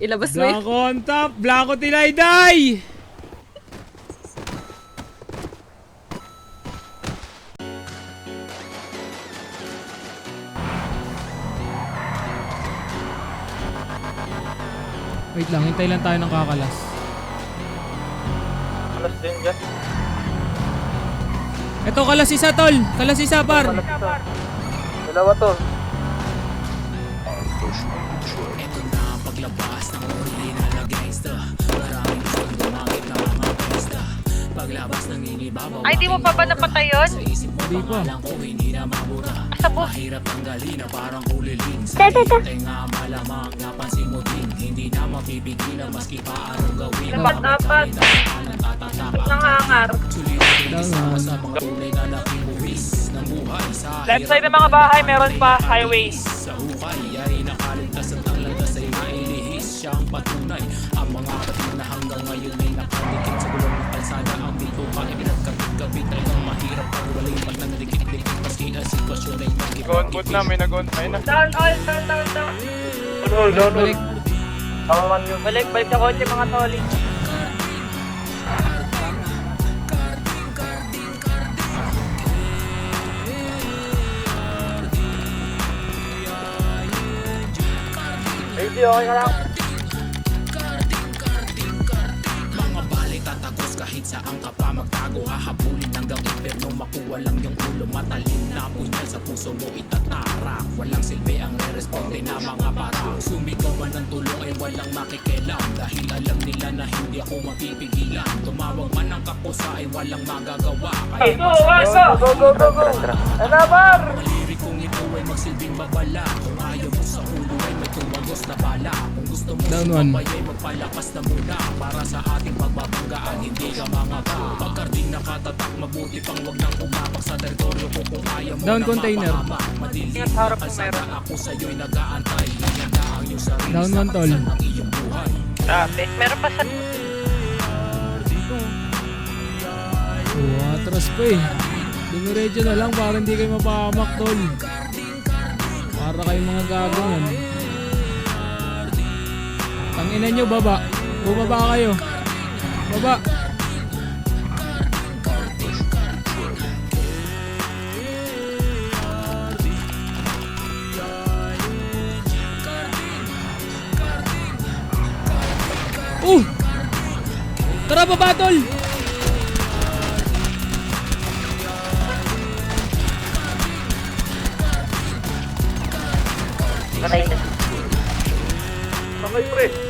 Ilabas mo yun. Blanco on top. Blanco Tinayday. Wait lang, hintay lang tayo ng kakalas. Alas din dyan. Eto, kalas isa tol. Kalas isa par. Dalawa to. Ay, di mo pa ba napatay yun? Hindi pa. Asabo. Labat apat. Nangangar. Left side ng mga bahay, meron pa highway. Gonbot na, may nag-on-fire na. Down all, down, down, down. Down. Balik. Tamaman yun. Balik na kotse mga toli. Hey, okay ka lang. Mga bali tatagos kahit saan ka pa magtago. Hahabulin hanggang impyerno, makuha lang yung ulo. Matalim na punyal sa puso mo itatarak. Walang silbi ang re-responde na mga para. Sumigawan ng tulong ay walang makikilam. Dahil alam nila na hindi ako mapipigilan. Tumawag man ang kapusa ay walang magagawa. Kaya Go! Anabar! maliri kung ito ay magsilbing babala. Kung ayaw mo sa ulo ay may tumagos na bala. Kung gusto mo Down one. sumabay ay magpalakas na muna. Para sa ating pagbabanggaan hindi ka mga ba. Pagkarding nakatatak mabuti pang wag nang umapak sa teritoryo ko. Kung ayaw mo Down na container. mapahamak. Madilim Ingat, harap mo kalsada ako sa'yo'y nag-aantay. Hingandaan yung sarili Down sa one, tol. aksan ng iyong buhay. Dati. Meron pa sa... Atras pa eh. Dumiretso na lang para hindi kayo mapahamak tol. Para kayong mga gagongan. Tangina nyo, baba. Bumaba kayo. Baba. Tara, baba tol. Patay na. Patay pre.